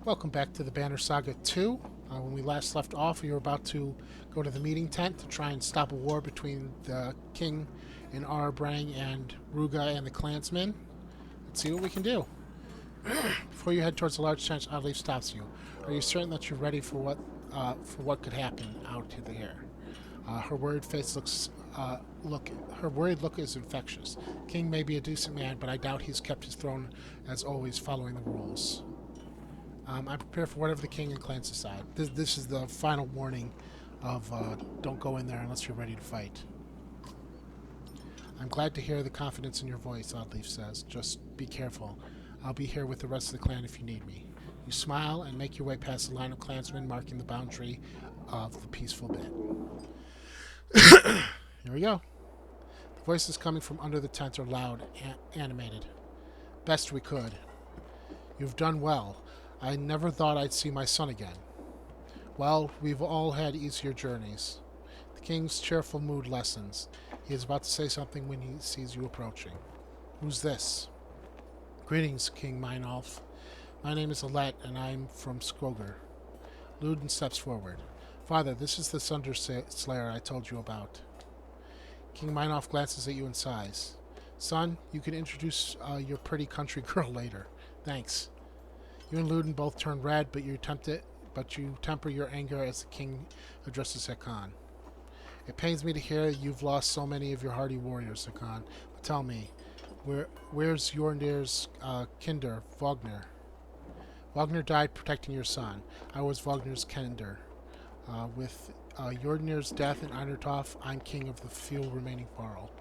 Welcome back to the Banner Saga 2. When we last left off, we were about to go to the meeting tent to try and stop a war between the king in Arbrang and Rugga and the clansmen. Let's see what we can do. Before you head towards the large tent, Oddleif stops you. Are you certain that you're ready for what could happen out there? Her worried face her worried look is infectious. King may be a decent man, but I doubt he's kept his throne as always, following the rules. I'm prepared for whatever the king and clans decide. This is the final warning of don't go in there unless you're ready to fight. I'm glad to hear the confidence in your voice, Oddleif says. Just be careful. I'll be here with the rest of the clan if you need me. You smile and make your way past the line of clansmen marking the boundary of the peaceful bit. Here we go. The voices coming from under the tent are loud, animated. Best we could. You've done well. I never thought I'd see my son again. Well, we've all had easier journeys. The king's cheerful mood lessens. He is about to say something when he sees you approaching. Who's this? Greetings, King Meinolf. My name is Alette, and I'm from Skoger. Luden steps forward. Father, this is the Sunder Slayer I told you about. King Meinolf glances at you and sighs. Son, you can introduce your pretty country girl later. Thanks. You and Luden both turn red, but you temper your anger as the king addresses Hakan. It pains me to hear you've lost so many of your hardy warriors, Hakan. But tell me, where's Jorndir's kinder, Wagner? Wagner died protecting your son. I was Wagner's kinder. With Jorndir's death in Einertoff, I'm king of the few remaining Varl.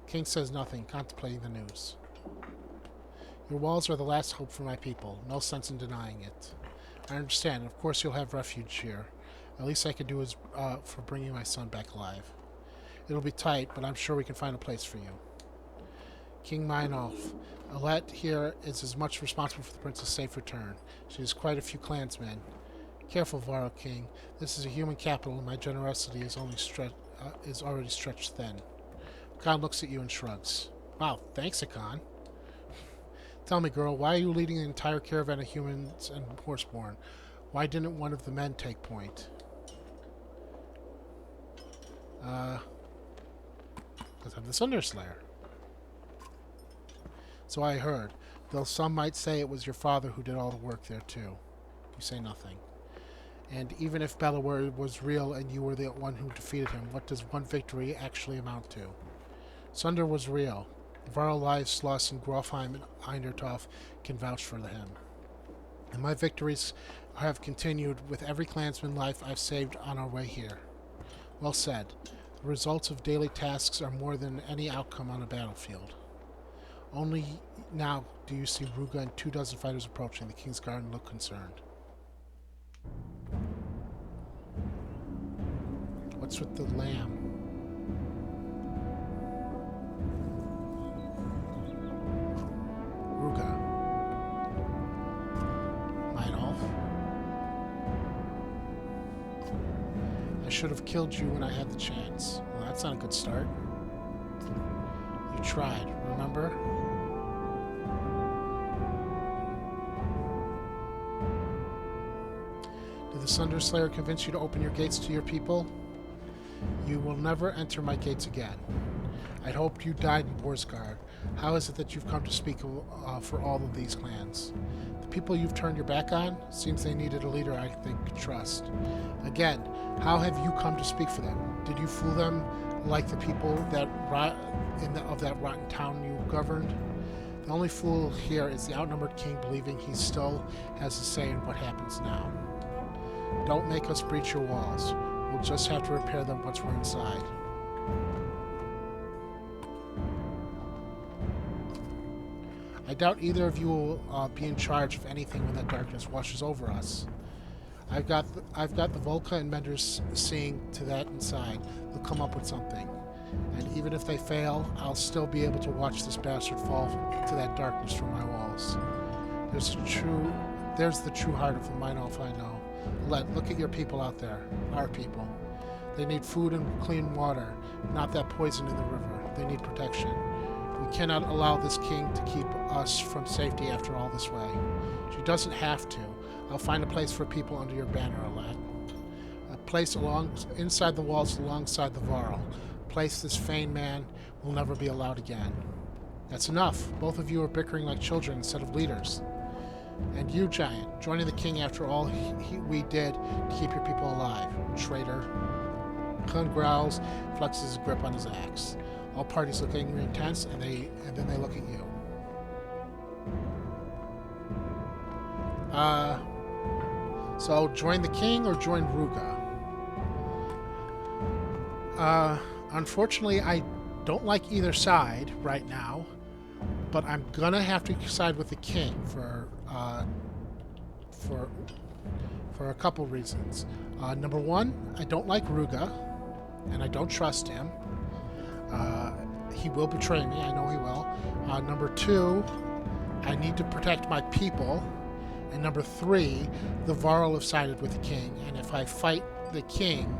King says nothing, contemplating the news. Your walls are the last hope for my people. No sense in denying it. I understand. Of course you'll have refuge here. At least I can do is for bringing my son back alive. It'll be tight, but I'm sure we can find a place for you. King Meinolf. Alette here is as much responsible for the prince's safe return. She has quite a few clansmen. Careful, Varl King. This is a human capital, and my generosity is already stretched thin. Hakan looks at you and shrugs. Wow, thanks, Hakan. Tell me, girl, why are you leading an entire caravan of humans and horseborn? Why didn't one of the men take point? Because I'm the Sunder Slayer. So I heard, though some might say it was your father who did all the work there, too. You say nothing. And even if Belawar was real and you were the one who defeated him, what does one victory actually amount to? Sunder was real. Varl lives lost in Grofheim and Einertoff can vouch for him. And my victories have continued with every clansman life I've saved on our way here. Well said. The results of daily tasks are more than any outcome on a battlefield. Only now do you see Rugga and 24 fighters approaching. The King's Guard and look concerned. What's with the lamb? Rugga. Meinolf. I should have killed you when I had the chance. Well, that's not a good start. You tried, remember? Did the Sunder Slayer convince you to open your gates to your people? You will never enter my gates again. I'd hoped you died in Borsgard. How is it that you've come to speak for all of these clans? The people you've turned your back on? Seems they needed a leader I think could trust. Again, how have you come to speak for them? Did you fool them like the people that of that rotten town you governed? The only fool here is the outnumbered king believing he still has a say in what happens now. Don't make us breach your walls. We'll just have to repair them once we're inside. I doubt either of you will be in charge of anything when that darkness washes over us. I've got the Volca and Menders seeing to that inside. They'll come up with something. And even if they fail, I'll still be able to watch this bastard fall to that darkness from my walls. There's the true heart of the Meinolf I know. Look at your people out there. Our people. They need food and clean water, not that poison in the river. They need protection. We cannot allow this king to keep us from safety after all this way. She doesn't have to. I'll find a place for people under your banner, Alette. A place inside the walls alongside the Varl. A place this Fane man will never be allowed again. That's enough. Both of you are bickering like children instead of leaders. And you, Giant, joining the king after all we did to keep your people alive. Traitor. Khan growls, flexes his grip on his axe. All parties look angry and tense, and then they look at you. So join the king or join Rugga? Unfortunately, I don't like either side right now, but I'm gonna have to side with the king for a couple reasons. Number one, I don't like Rugga, and I don't trust him. He will betray me. I know he will. Number two, I need to protect my people. And number three, the Varl have sided with the king, and if I fight the king,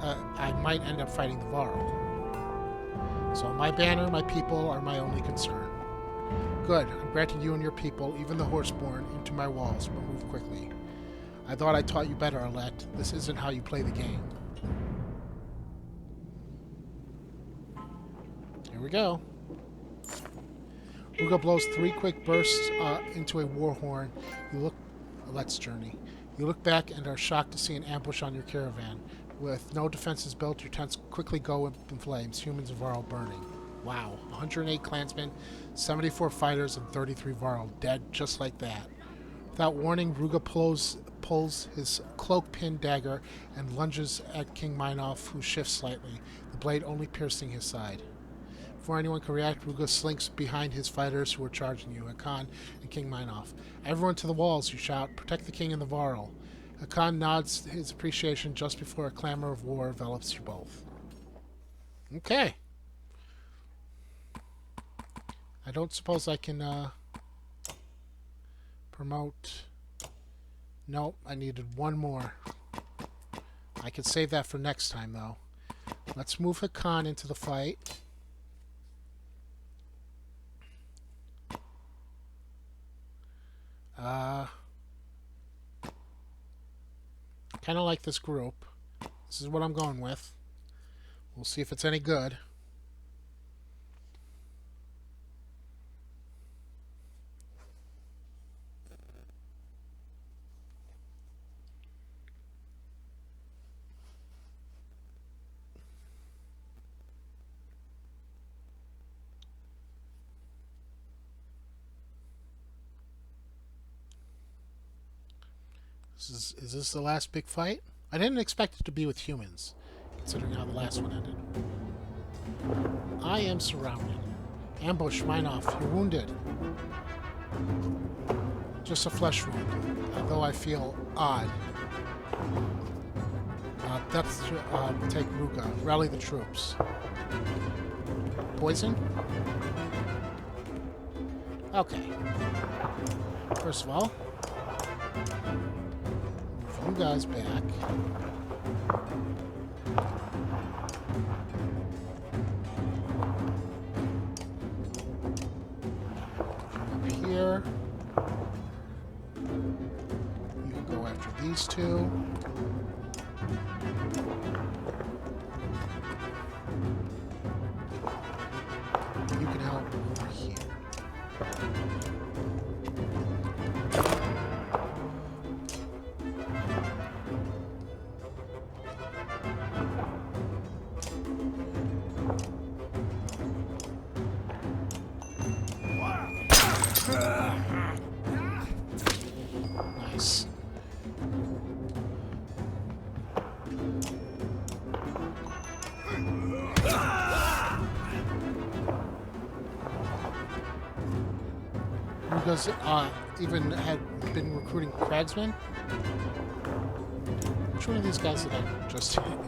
I might end up fighting the Varl. So my banner, my people are my only concern. Good. I'm granting you and your people, even the Horseborn, into my walls, but move quickly. I thought I taught you better, Alette. This isn't how you play the game. Here we go. Rugga blows 3 quick bursts into a war horn. You look... Alette's journey. You look back and are shocked to see an ambush on your caravan. With no defenses built, your tents quickly go up in flames. Humans and Varl burning. Wow. 108 clansmen, 74 fighters, and 33 Varl dead just like that. Without warning, Rugga pulls his cloak-pin dagger and lunges at King Minoff, who shifts slightly, the blade only piercing his side. Before anyone can react, Rugga slinks behind his fighters who are charging you, Hakan and King Minoff. Everyone to the walls, you shout. Protect the king and the Varl. Hakan nods his appreciation just before a clamor of war envelops you both. Okay. I don't suppose I can promote... Nope, I needed one more. I could save that for next time, though. Let's move Hakan into the fight. Kind of like this group. This is what I'm going with. We'll see if it's any good. Is this the last big fight? I didn't expect it to be with humans, considering how the last one ended. I am surrounded. Ambush, Minoff, you're wounded. Just a flesh wound, although I feel odd. Take Rugga. Rally the troops. Poison? Okay. First of all, you guys back. Up here. You can go after these two. You can help over here. Nice. Rugga's even had been recruiting cragsmen. Which one of these guys did I just injure?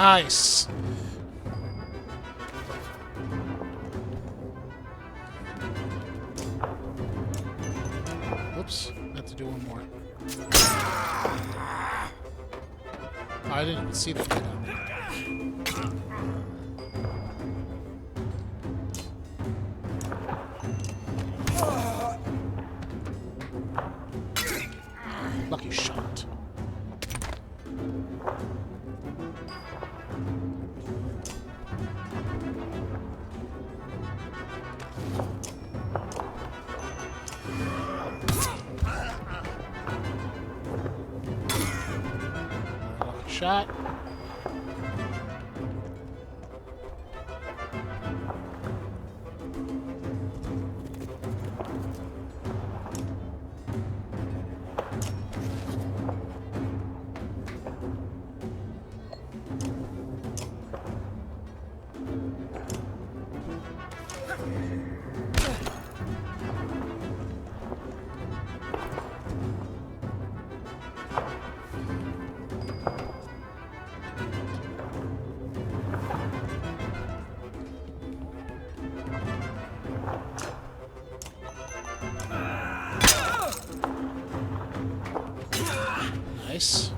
Nice. Oops, I have to do one more. I didn't even see that guy down there. Lucky shot. Lucky shot. Nice.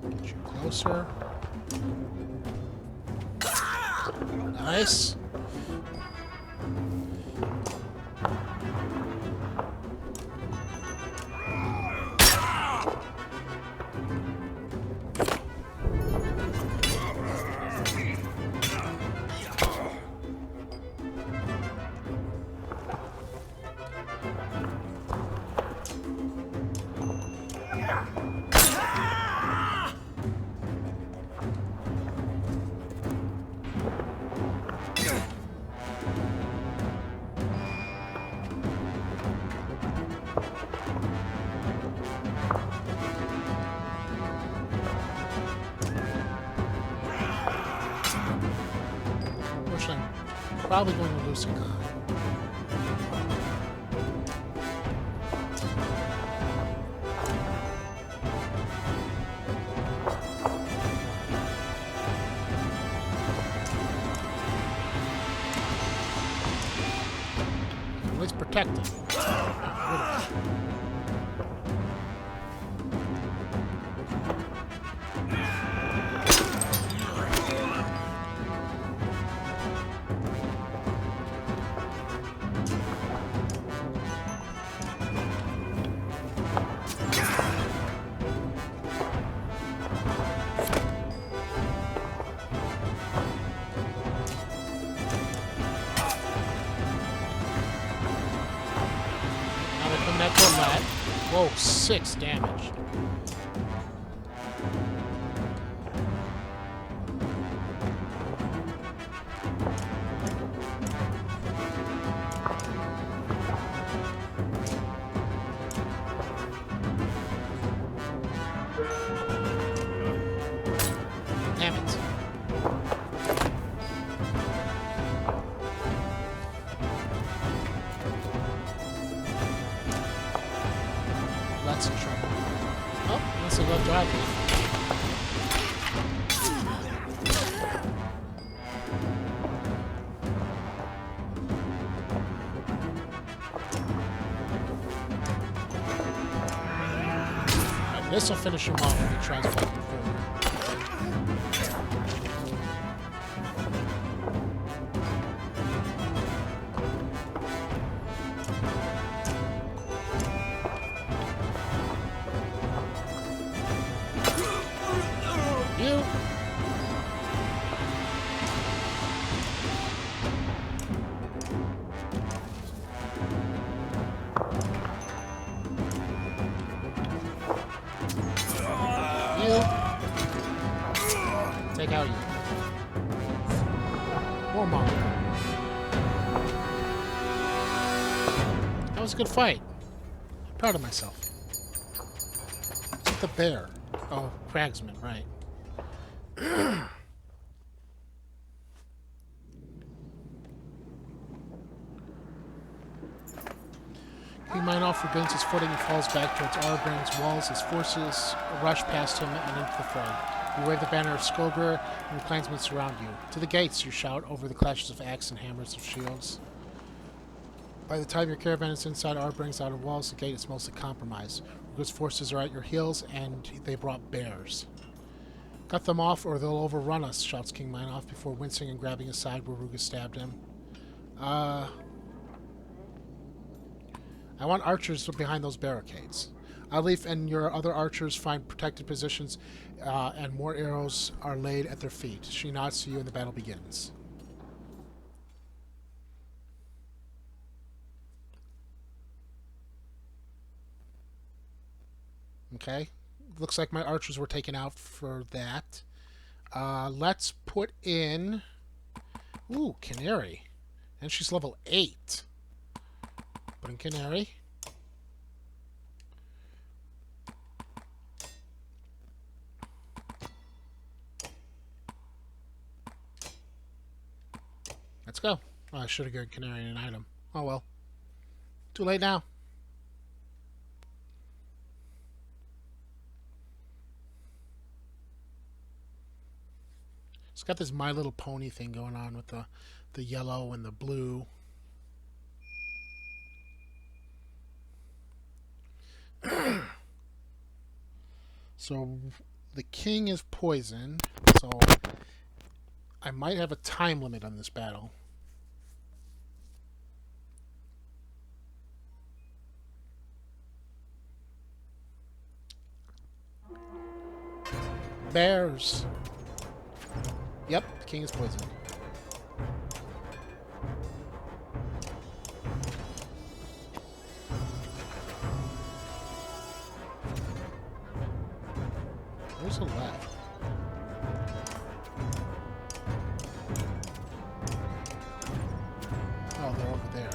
Get you closer. Nice. Probably going to lose a guy. At least protect him. Whoa, 6 damage. Damn it. That's in trouble. Oh, unless they left driving. Right, this will finish him off when he tries to fight forward. how you. More monk. That was a good fight. I'm proud of myself. What's with the bear? Oh, Cragsman, right. King Meinolf regains his footing and falls back towards Arbrand's walls. His forces rush past him and into the fray. You wave the banner of Skogr, and the clansmen surround you. To the gates, you shout over the clashes of axe and hammers of shields. By the time your caravan is inside Arbrand's outer walls, the gate is mostly compromised. Rugga's forces are at your heels, and they brought bears. Cut them off, or they'll overrun us, shouts King Meinolf before wincing and grabbing his side where Rugga stabbed him. I want archers behind those barricades. Alif and your other archers find protected positions, and more arrows are laid at their feet. She nods to you, and the battle begins. Okay. Looks like my archers were taken out for that. Let's put in... Ooh, Canary. And she's level 8. Put in Canary. Let's go. Oh, I should have given Canary an item. Oh well. Too late now. It's got this My Little Pony thing going on with the yellow and the blue. So the king is poisoned, so I might have a time limit on this battle. Bears. Yep, the king is poisoned. Where's the left? Oh, they're over there.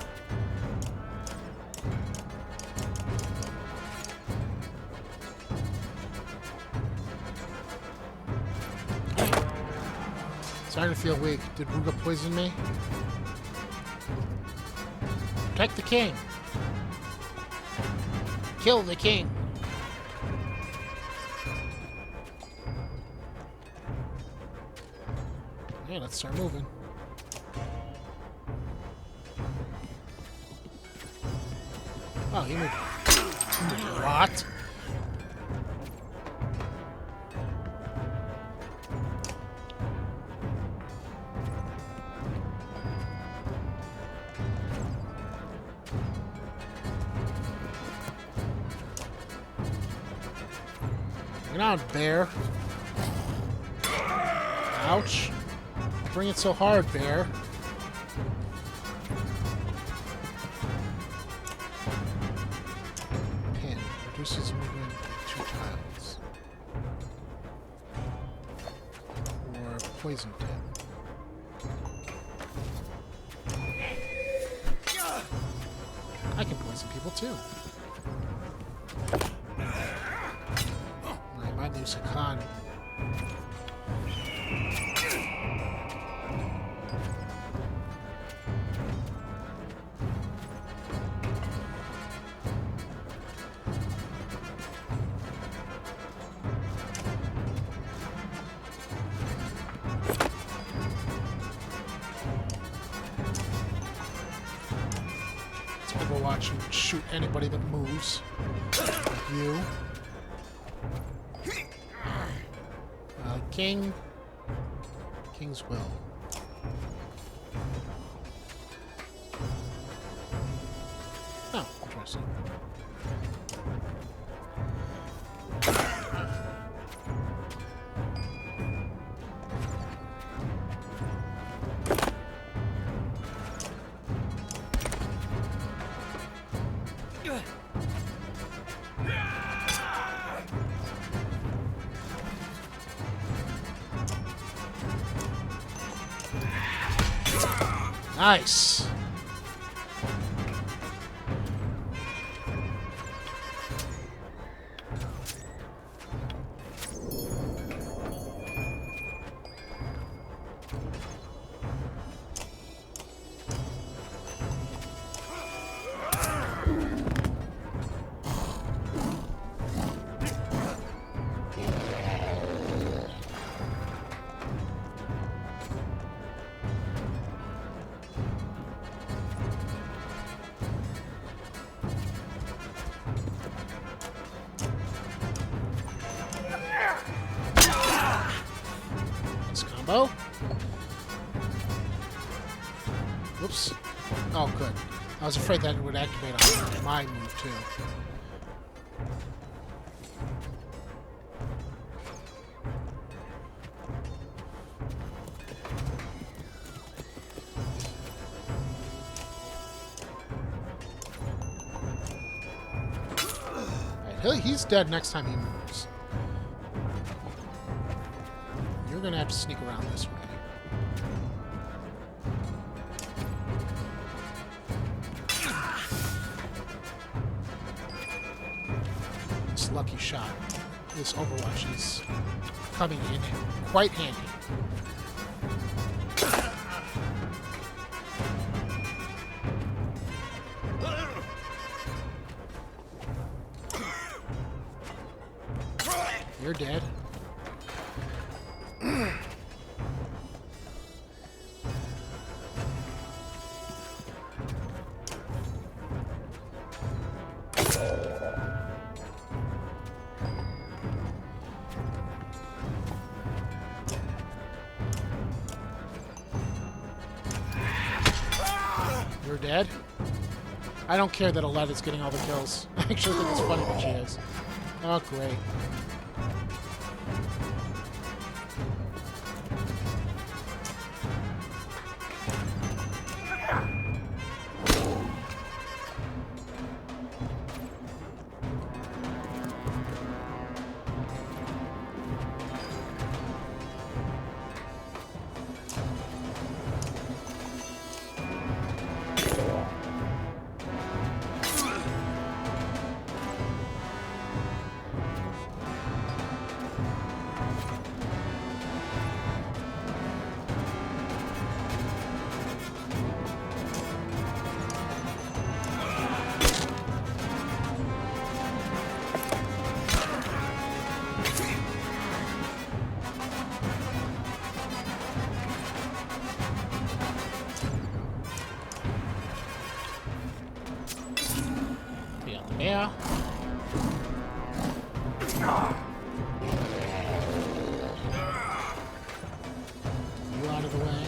Starting to feel weak. Did Rugga poison me? Protect the king. Kill the king. Okay, let's start moving. Oh, he moved. What? Get on, bear. Ouch. Bring it so hard, bear. Pin. Reduces movement by 2 tiles. Or poison pin. I can poison people too. I might use a con. Overwatch and shoot anybody that moves. Like you. King. King's will. Oh, interesting. Nice. Combo. Whoops. Oh, good. I was afraid that it would activate on my move, too. Right, he's dead next time he moves. You're going to have to sneak around this way. This lucky shot, this Overwatch is coming in quite handy. You're dead. You're dead? I don't care that Aletta's getting all the kills. I actually think it's funny that she is. Oh, great. Yeah. You out of the way.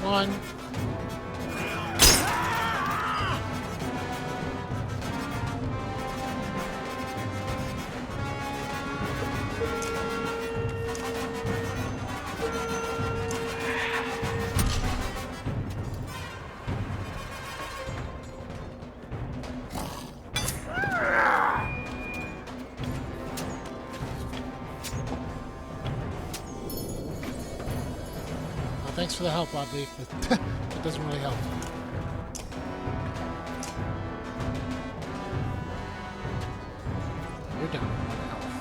One. Thanks for the help, Obvi, but it doesn't really help. You're down to 1 health.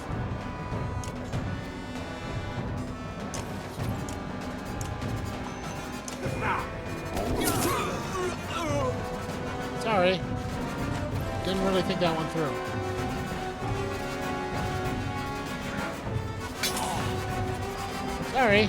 Sorry. Didn't really think that one through. Sorry.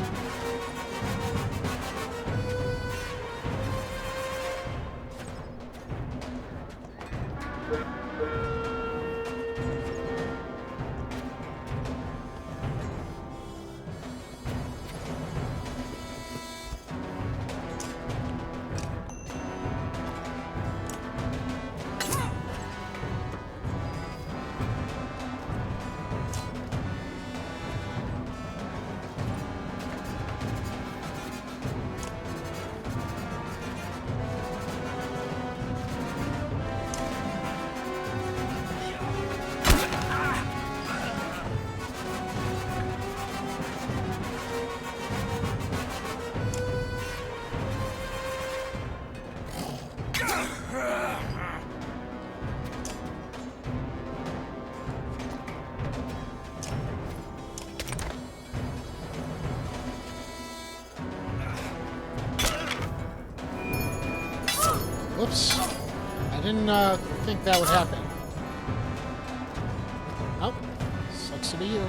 Oops. I didn't think that would happen. Oh, sucks to be you.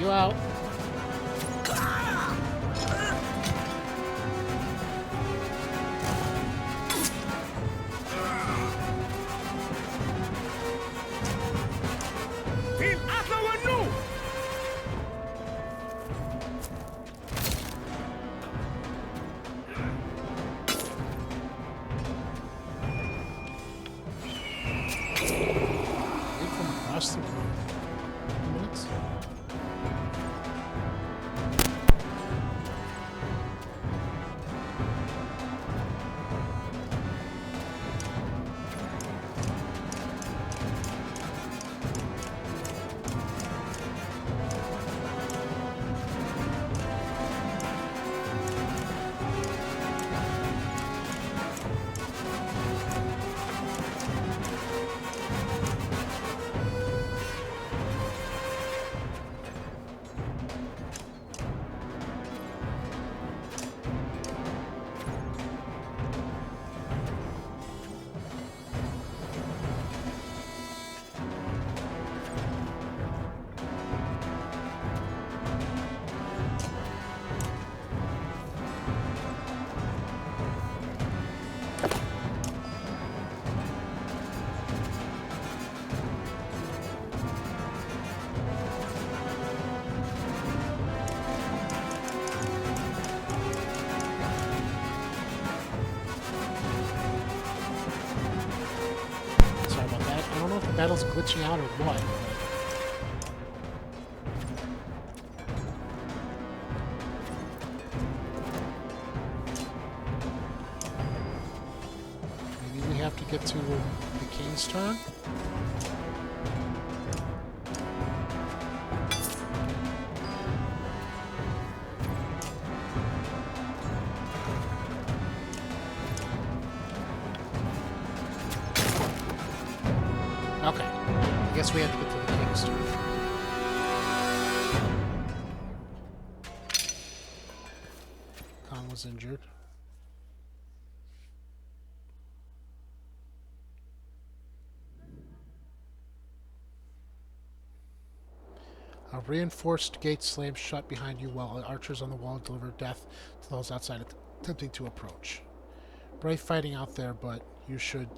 You out. Lead from across the room. Minutes. Sorry about that. I don't know if the battle's glitching out or what. Maybe we have to get to the king's turn? Okay. I guess we have to get to the king's turn. Khan was injured. A reinforced gate slammed shut behind you while archers on the wall deliver death to those outside attempting to approach. Brave fighting out there, but you should...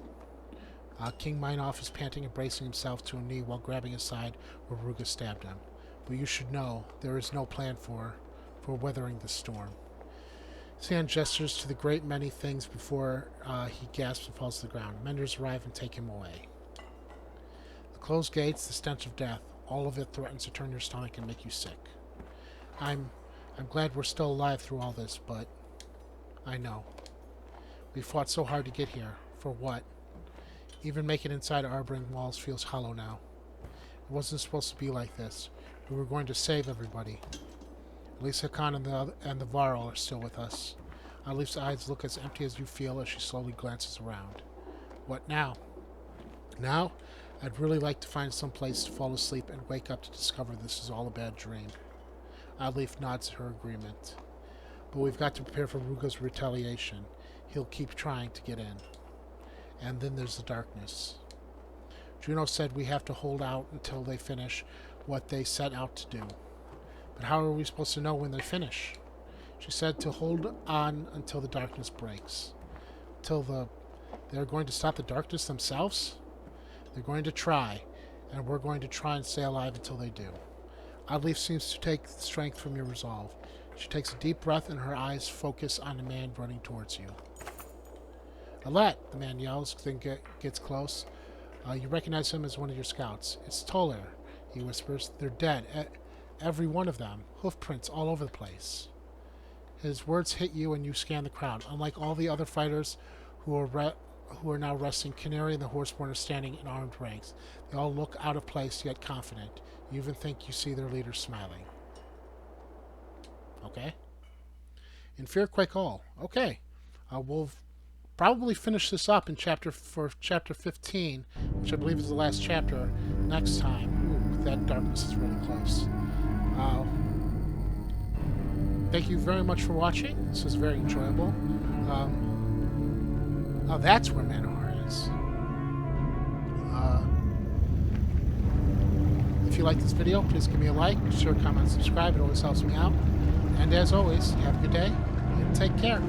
King Meinhof is panting and bracing himself to a knee while grabbing his side where Rugga stabbed him. But you should know there is no plan for weathering the storm. Sand gestures to the great many things before he gasps and falls to the ground. Menders arrive and take him away. The closed gates, the stench of death, all of it threatens to turn your stomach and make you sick. I'm glad we're still alive through all this, but I know. We fought so hard to get here. For what? Even making it inside Arbring walls feels hollow now. It wasn't supposed to be like this. We were going to save everybody. At least Hakan and the Varl are still with us. Alif's eyes look as empty as you feel as she slowly glances around. What now? Now? I'd really like to find some place to fall asleep and wake up to discover this is all a bad dream. Alif nods her agreement. But we've got to prepare for Rugga's retaliation. He'll keep trying to get in. And then there's the darkness. Juno said we have to hold out until they finish what they set out to do. But how are we supposed to know when they finish? She said to hold on until the darkness breaks. They're going to stop the darkness themselves? They're going to try, and we're going to try and stay alive until they do. Alif seems to take strength from your resolve. She takes a deep breath and her eyes focus on the man running towards you. Alette, the man yells, then gets close. You recognize him as one of your scouts. It's Toller, he whispers. They're dead. Every one of them. Hoof prints all over the place. His words hit you and you scan the crowd. Unlike all the other fighters who are now resting, Canary and the Horseborn are standing in armed ranks. They all look out of place yet confident. You even think you see their leader smiling. Okay. In fear, quake all. Okay. We'll probably finish this up in chapter 15, which I believe is the last chapter, next time. Ooh, that darkness is really close. Thank you very much for watching. This was very enjoyable. Oh, that's where Manahar is. If you like this video, please give me a like, share, comment, subscribe. It always helps me out. And as always, have a good day and take care.